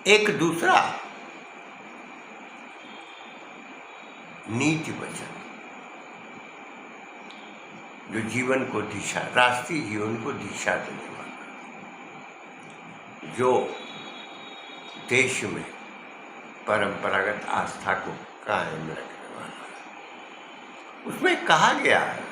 एक दूसरा नीति वचन जो जीवन को दिशा, राष्ट्रीय जीवन को दिशा देने वाला, जो देश में परंपरागत आस्था को कायम रखने वाला है। उसमें कहा गया है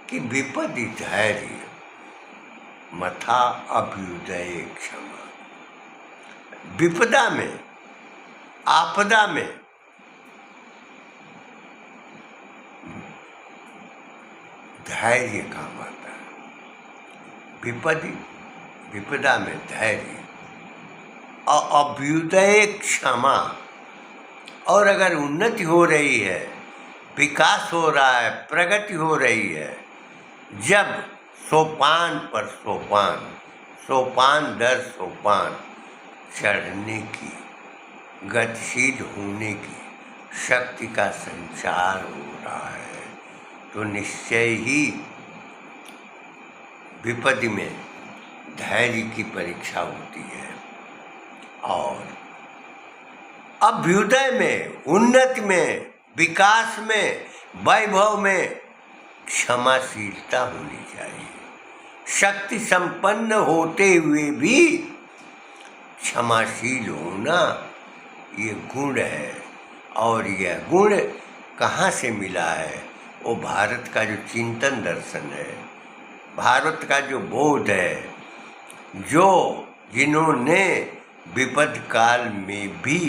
कि विपदि धैर्य मथा अभ्युदय क्षमा। विपदा में, आपदा में धैर्य काम आता है। विपदा में धैर्य और अभ्युदय क्षमा। और अगर उन्नति हो रही है, विकास हो रहा है, प्रगति हो रही है, जब सोपान पर सोपान, सोपान दर सोपान चढ़ने की, गतिशील होने की शक्ति का संचार हो रहा है, तो निश्चय ही विपत्ति में धैर्य की परीक्षा होती है। और अभ्युदय में, उन्नति में, विकास में, वैभव में क्षमाशीलता होनी चाहिए। शक्ति संपन्न होते हुए भी क्षमाशील होना ये गुण है। और यह गुण कहाँ से मिला है? वो भारत का जो चिंतन दर्शन है, भारत का जो बोध है, जिन्होंने विपद काल में भी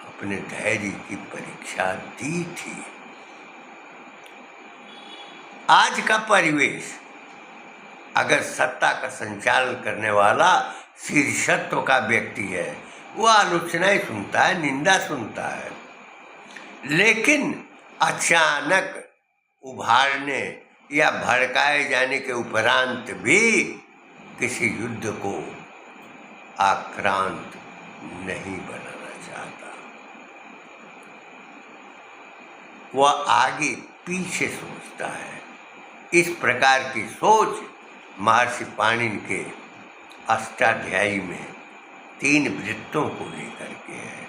अपने धैर्य की परीक्षा दी थी। आज का परिवेश, अगर सत्ता का संचालन करने वाला शीर्षत्व का व्यक्ति है, वो आलोचनाएं सुनता है, निंदा सुनता है, लेकिन अचानक उभारने या भड़काए जाने के उपरांत भी किसी युद्ध को आक्रांत नहीं बनाना चाहता। वह आगे पीछे सोचता है। इस प्रकार की सोच महर्षि पाणिनि के अष्टाध्यायी में 3 वृत्तों को लेकर के है।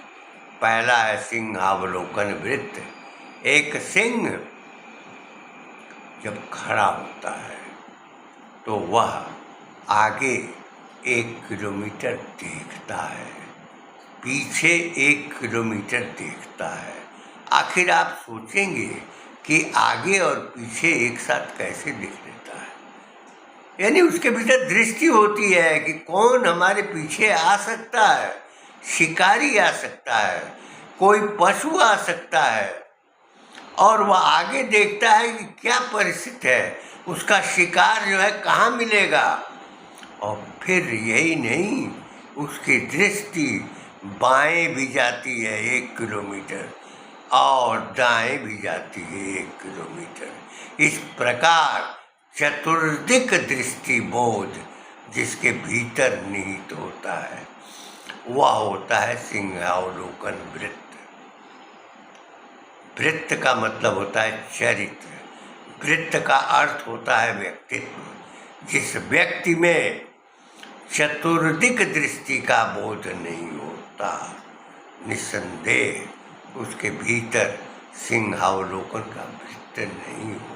पहला है सिंहावलोकन वृत्त। एक सिंह जब खड़ा होता है तो वह आगे 1 किलोमीटर देखता है, पीछे 1 किलोमीटर देखता है। आखिर आप सोचेंगे कि आगे और पीछे एक साथ कैसे देख लेता है? यानी उसके भीतर दृष्टि होती है कि कौन हमारे पीछे आ सकता है। शिकारी आ सकता है, कोई पशु आ सकता है, और वह आगे देखता है कि क्या परिस्थिति है, उसका शिकार जो है कहाँ मिलेगा। और फिर यही नहीं, उसकी दृष्टि बाएं भी जाती है 1 किलोमीटर और दाएं भी जाती है 1 किलोमीटर। इस प्रकार चतुर्दिक दृष्टि बोध जिसके भीतर निहित होता है, वह होता है सिंहावलोकन वृत्त। वृत्त का मतलब होता है चरित्र। वृत्त का अर्थ होता है व्यक्तित्व। जिस व्यक्ति में चतुर्दिक दृष्टि का बोध नहीं होता, निस्संदेह उसके भीतर सिंहावलोकन का वृत्त नहीं होता।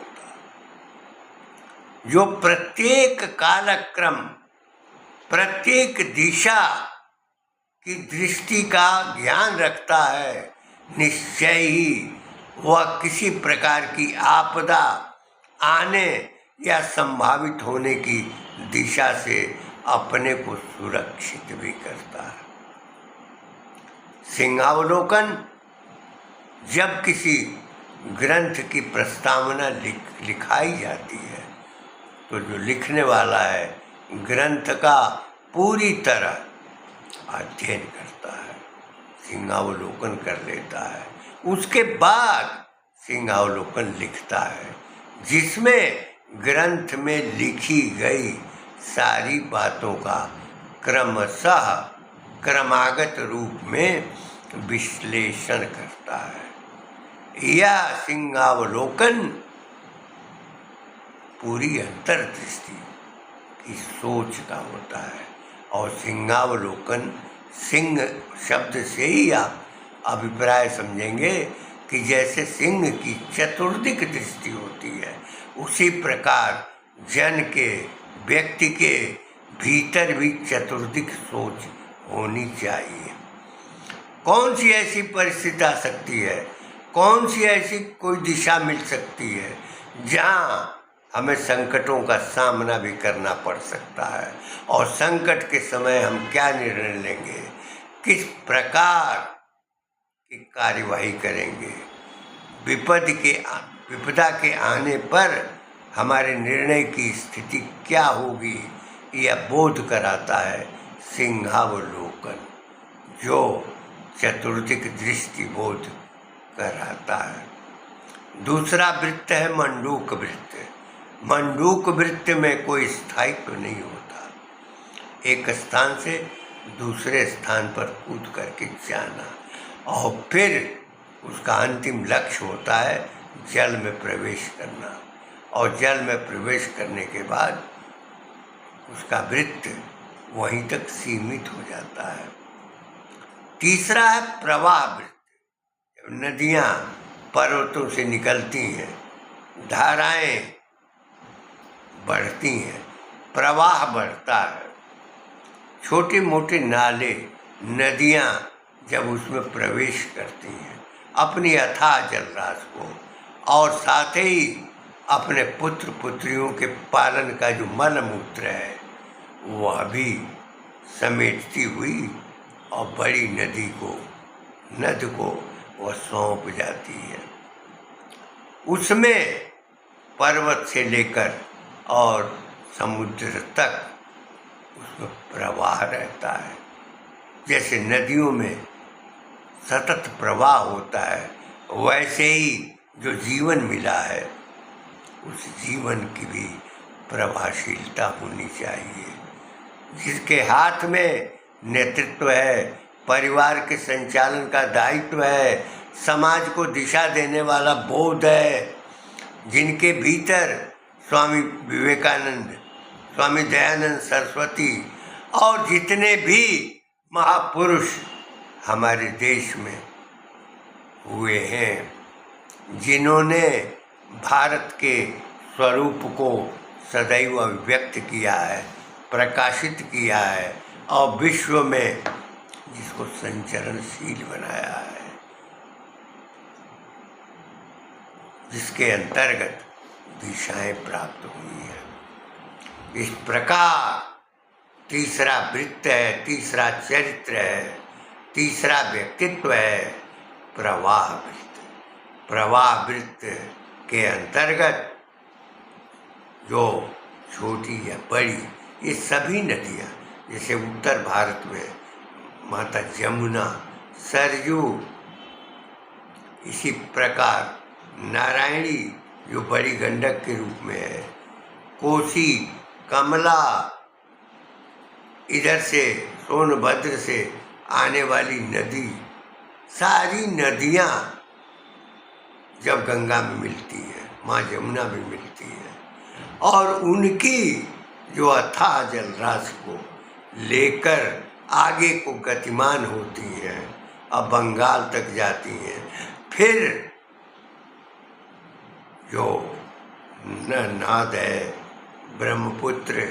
जो प्रत्येक कालक्रम, प्रत्येक दिशा की दृष्टि का ज्ञान रखता है, निश्चय ही वह किसी प्रकार की आपदा आने या संभावित होने की दिशा से अपने को सुरक्षित भी करता है। सिंहावलोकन जब किसी ग्रंथ की प्रस्तावना लिखाई जाती है, तो जो लिखने वाला है ग्रंथ का पूरी तरह अध्ययन करता है, सिंहावलोकन कर लेता है। उसके बाद सिंहावलोकन लिखता है, जिसमें ग्रंथ में लिखी गई सारी बातों का क्रमशः क्रमागत रूप में विश्लेषण करता है। यह सिंहावलोकन पूरी अंतर्दृष्टि की सोच का होता है और सिंहावलोकन, सिंह शब्द से ही आप अभिप्राय समझेंगे कि जैसे सिंह की चतुर्दिक दृष्टि होती है, उसी प्रकार जन के, व्यक्ति के भीतर भी चतुर्दिक सोच होनी चाहिए। कौन सी ऐसी परिस्थिति आ सकती है, कौन सी ऐसी कोई दिशा मिल सकती है जहाँ हमें संकटों का सामना भी करना पड़ सकता है, और संकट के समय हम क्या निर्णय लेंगे, किस प्रकार की कार्यवाही करेंगे, विपदा के आने पर हमारे निर्णय की स्थिति क्या होगी, यह बोध कराता है सिंहावलोकन, जो चतुर्दिक दृष्टि बोध कराता है। दूसरा वृत्त है मंडूक वृत्त। मंडूक वृत्त में कोई स्थायित्व नहीं होता, एक स्थान से दूसरे स्थान पर कूद करके जाना, और फिर उसका अंतिम लक्ष्य होता है जल में प्रवेश करना, और जल में प्रवेश करने के बाद उसका वृत्त वहीं तक सीमित हो जाता है। तीसरा है प्रवाह वृत्त। नदियाँ पर्वतों से निकलती हैं, धाराएं बढ़ती हैं, प्रवाह बढ़ता है, छोटे मोटे नाले, नदियाँ जब उसमें प्रवेश करती हैं अपनी अथाह जलराशि को, और साथ ही अपने पुत्र पुत्रियों के पालन का जो मल मूत्र है वह भी समेटती हुई और बड़ी नद को वह सौंप जाती है। उसमें पर्वत से लेकर और समुद्र तक उसमें प्रवाह रहता है। जैसे नदियों में सतत प्रवाह होता है, वैसे ही जो जीवन मिला है उस जीवन की भी प्रभावशीलता होनी चाहिए। जिसके हाथ में नेतृत्व है, परिवार के संचालन का दायित्व है, समाज को दिशा देने वाला बोध है, जिनके भीतर स्वामी विवेकानंद, स्वामी दयानंद सरस्वती और जितने भी महापुरुष हमारे देश में हुए हैं, जिन्होंने भारत के स्वरूप को सदैव व्यक्त किया है, प्रकाशित किया है, और विश्व में जिसको संचरणशील बनाया है, जिसके अंतर्गत दिशाएं प्राप्त हुई हैं। इस प्रकार तीसरा वृत्त है, तीसरा चरित्र है, तीसरा व्यक्तित्व है प्रवाह वृत्त। प्रवाह वृत्त के अंतर्गत जो छोटी या बड़ी ये सभी नदियाँ, जैसे उत्तर भारत में माता जमुना, सरयू, इसी प्रकार नारायणी जो बड़ी गंडक के रूप में है, कोसी, कमला, इधर से सोनभद्र से आने वाली नदी, सारी नदियाँ जब गंगा में मिलती है, माँ जमुना में मिलती है, और उनकी जो अथाह जलराशि को लेकर आगे को गतिमान होती हैं, अब बंगाल तक जाती हैं, फिर जो नाद है ब्रह्मपुत्र,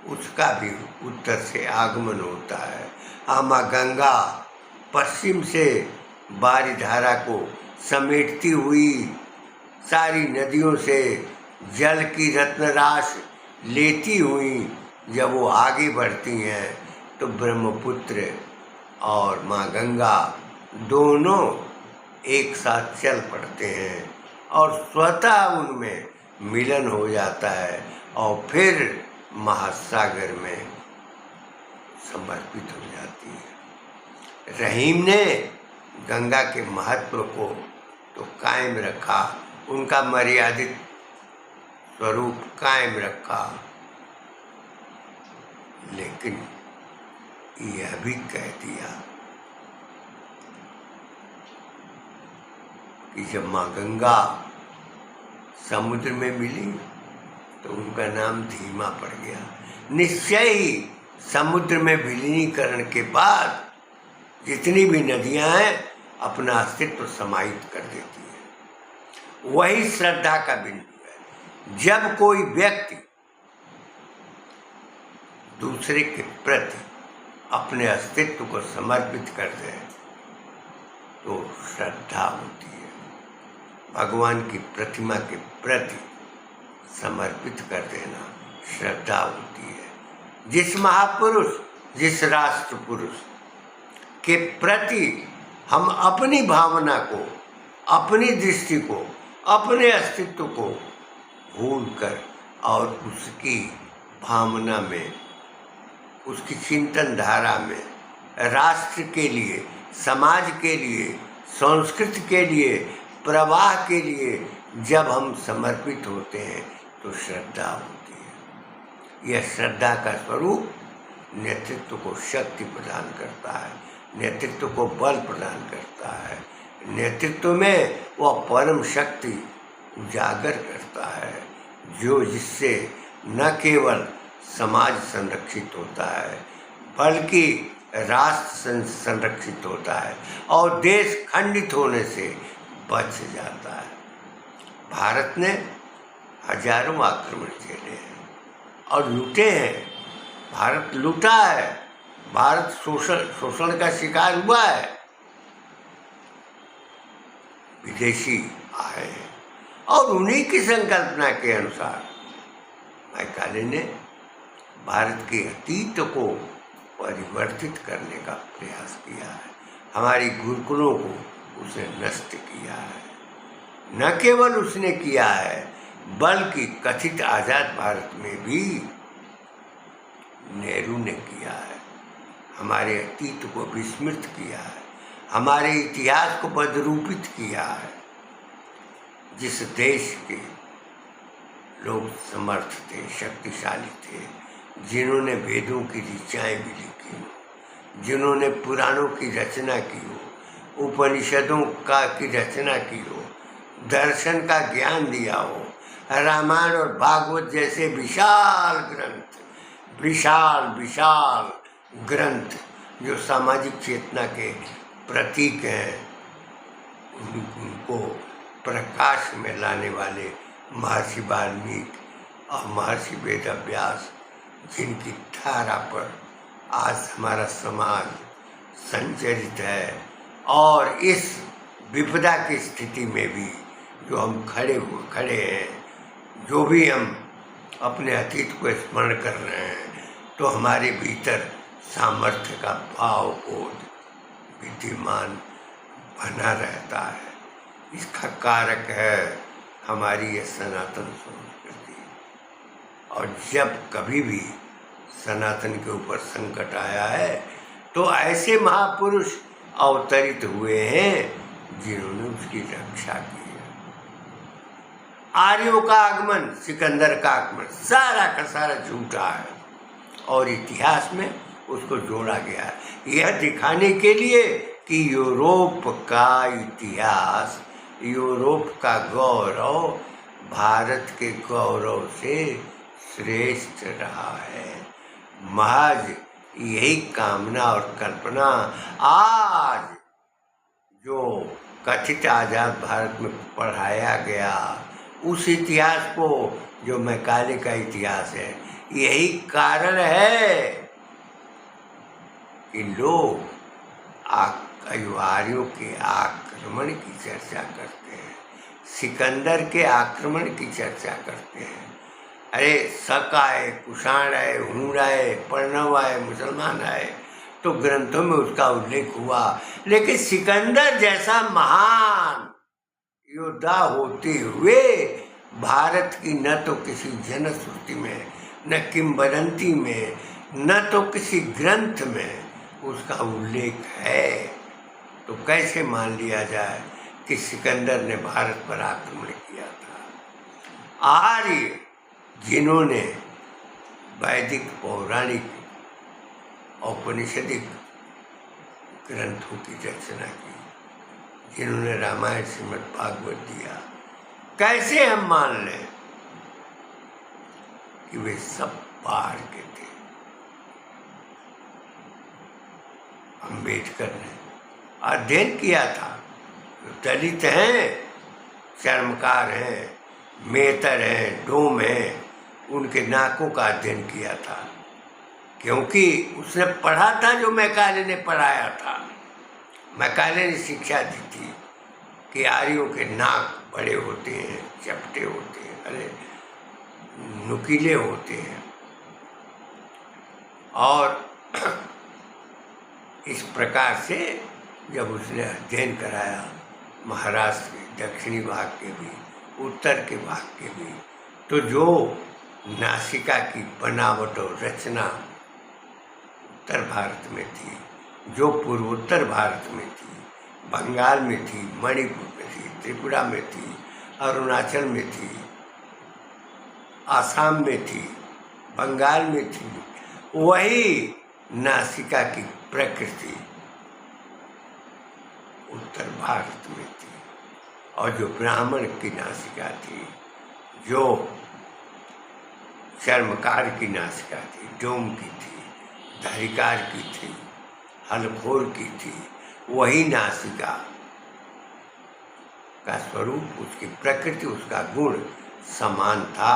उसका भी उत्तर से आगमन होता है। आमा गंगा पश्चिम से बारी धारा को समेटती हुई सारी नदियों से जल की रत्नराश लेती हुई जब वो आगे बढ़ती हैं तो ब्रह्मपुत्र और माँ गंगा दोनों एक साथ चल पड़ते हैं और स्वतः उनमें मिलन हो जाता है और फिर महासागर में समर्पित हो जाती है। रहीम ने गंगा के महत्व को तो कायम रखा, उनका मर्यादित स्वरूप कायम रखा, लेकिन यह भी कह दिया कि जब माँ गंगा समुद्र में मिली तो उनका नाम धीमा पड़ गया। निश्चय ही समुद्र में विलीनीकरण के बाद जितनी भी नदियां हैं अपना अस्तित्व समाहित कर देती है। वही श्रद्धा का बिंदु है। जब कोई व्यक्ति दूसरे के प्रति अपने अस्तित्व को समर्पित कर दे तो श्रद्धा होती है। भगवान की प्रतिमा के प्रति समर्पित कर देना श्रद्धा होती है। जिस महापुरुष, जिस राष्ट्र पुरुष के प्रति हम अपनी भावना को, अपनी दृष्टि को, अपने अस्तित्व को भूलकर और उसकी भावना में, उसकी चिंतन धारा में राष्ट्र के लिए, समाज के लिए, संस्कृति के लिए, प्रवाह के लिए जब हम समर्पित होते हैं तो श्रद्धा होती है। यह श्रद्धा का स्वरूप नेतृत्व को शक्ति प्रदान करता है, नेतृत्व को बल प्रदान करता है, नेतृत्व में वह परम शक्ति उजागर करता है जो जिससे न केवल समाज संरक्षित होता है बल्कि राष्ट्र संरक्षित होता है और देश खंडित होने से बच जाता है। भारत ने हजारों आक्रमण झेले हैं और लूटे हैं। भारत लूटा है, भारत शोषण का शिकार हुआ है। विदेशी आए हैं और उन्हीं की संकल्पना के अनुसार मैकाले ने भारत के अतीत को परिवर्तित करने का प्रयास किया है। हमारी गुरुकुलों को उसने नष्ट किया है। न केवल उसने किया है बल्कि कथित आज़ाद भारत में भी नेहरू ने किया है। हमारे अतीत को विस्मृत किया है, हमारे इतिहास को बदरूपित किया है। जिस देश के लोग समर्थ थे, शक्तिशाली थे, जिन्होंने वेदों की ऋचाएँ भी लिखी हो, जिन्होंने पुराणों की रचना की हो, उपनिषदों की रचना की हो, दर्शन का ज्ञान दिया हो, रामायण और भागवत जैसे विशाल ग्रंथ जो सामाजिक चेतना के प्रतीक हैं, उनको प्रकाश में लाने वाले महर्षि वाल्मीकि और महर्षि वेदव्यास, जिनकी धारा पर आज हमारा समाज संचरित है और इस विपदा की स्थिति में भी जो हम खड़े हैं, जो भी हम अपने अतीत को स्मरण कर रहे हैं, तो हमारे भीतर सामर्थ्य का भाव बोध विद्यमान बना रहता है। इसका कारक है हमारी ये सनातन संस्कृति। और जब कभी भी सनातन के ऊपर संकट आया है तो ऐसे महापुरुष अवतरित हुए हैं जिन्होंने उसकी रक्षा की है। आर्यों का आगमन, सिकंदर का आगमन सारा का सारा झूठा है और इतिहास में उसको जोड़ा गया है यह दिखाने के लिए कि यूरोप का इतिहास, यूरोप का गौरव भारत के गौरव से श्रेष्ठ रहा है। महज यही कामना और कल्पना आज जो कथित आज़ाद भारत में पढ़ाया गया, उस इतिहास को जो मैकाले का इतिहास है, यही कारण है कि लोग आर्यों के आक्रमण की चर्चा करते हैं, सिकंदर के आक्रमण की चर्चा करते हैं। अरे शक आए, कुषाण आए, हूण आए, पढ़नव आए, मुसलमान आए, तो ग्रंथों में उसका उल्लेख हुआ। लेकिन सिकंदर जैसा महान योद्धा होते हुए भारत की न तो किसी जनश्रुति में, न किंवदंती में, न तो किसी ग्रंथ में उसका उल्लेख है, तो कैसे मान लिया जाए कि सिकंदर ने भारत पर आक्रमण किया था। आर्य जिन्होंने वैदिक, पौराणिक, औपनिषदिक ग्रंथों की रचना की, जिन्होंने रामायण, श्रीमद् भागवत दिया, कैसे हम मान लें कि वे सब बाहर के थे। अम्बेडकर ने अध्ययन किया था। दलित हैं, चर्मकार हैं, मेहतर हैं, डोम हैं, उनके नाकों का अध्ययन किया था, क्योंकि उसने पढ़ा था जो मैकाले ने पढ़ाया था। मैकाले ने शिक्षा दी थी कि आर्यों के नाक बड़े होते हैं, चपटे होते हैं, अरे नुकीले होते हैं। और इस प्रकार से जब उसने अध्ययन कराया महाराष्ट्र के दक्षिणी भाग के भी, उत्तर के भाग के भी, तो जो नासिका की बनावट और रचना उत्तर भारत में थी, जो पूर्वोत्तर भारत में थी, बंगाल में थी, मणिपुर में थी, त्रिपुरा में थी, अरुणाचल में थी, आसाम में थी, बंगाल में थी, वही नासिका की प्रकृति उत्तर भारत में थी। और जो ब्राह्मण की नासिका थी, जो चर्मकार की नासिका थी, डोम की थी, धारीकार की थी, हलखोर की थी, वही नासिका का स्वरूप, उसकी प्रकृति, उसका गुण समान था,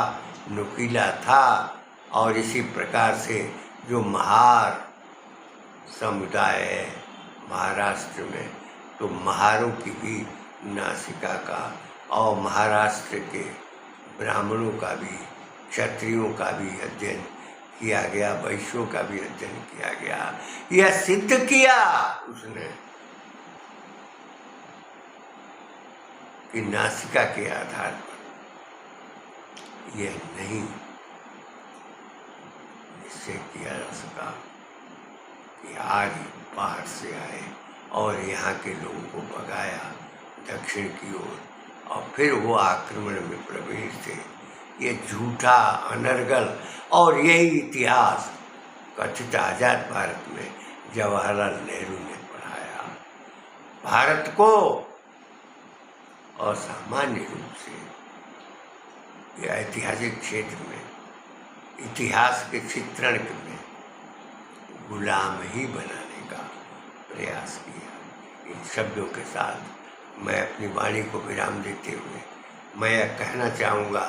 नुकीला था। और इसी प्रकार से जो महार समुदाय है महाराष्ट्र में, तो महारों की भी नासिका का, और महाराष्ट्र के ब्राह्मणों का भी, क्षत्रियों का भी अध्ययन किया गया, वैश्यों का भी अध्ययन किया गया। यह सिद्ध किया उसने कि नासिका के आधार पर यह नहीं निश्चय किया जा सका कि आर्य बाहर से आए और यहाँ के लोगों को भगाया दक्षिण की ओर, और फिर वो आक्रमण में प्रवेश थे। ये झूठा, अनर्गल और यही इतिहास कथित आजाद भारत में जवाहरलाल नेहरू ने पढ़ाया। भारत को असामान्य रूप से या ऐतिहासिक क्षेत्र में, इतिहास के चित्रण में गुलाम ही बनाने का प्रयास किया। इन शब्दों के साथ मैं अपनी वाणी को विराम देते हुए मैं यह कहना चाहूँगा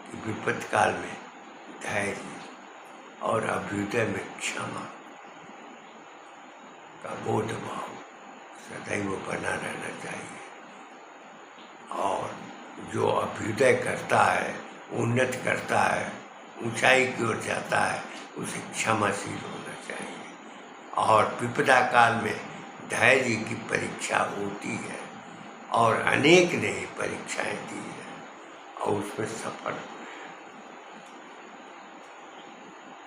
कि विपत्ति काल में धैर्य और अभ्युदय में क्षमा का बोध भाव सदैव बना रहना चाहिए। और जो अभ्युदय करता है, उन्नति करता है, ऊंचाई की ओर जाता है, उसे क्षमाशील होना चाहिए। और विपदा काल में धैर्य की परीक्षा होती है, और अनेक ने परीक्षाएं दी हैं और उसमें सफल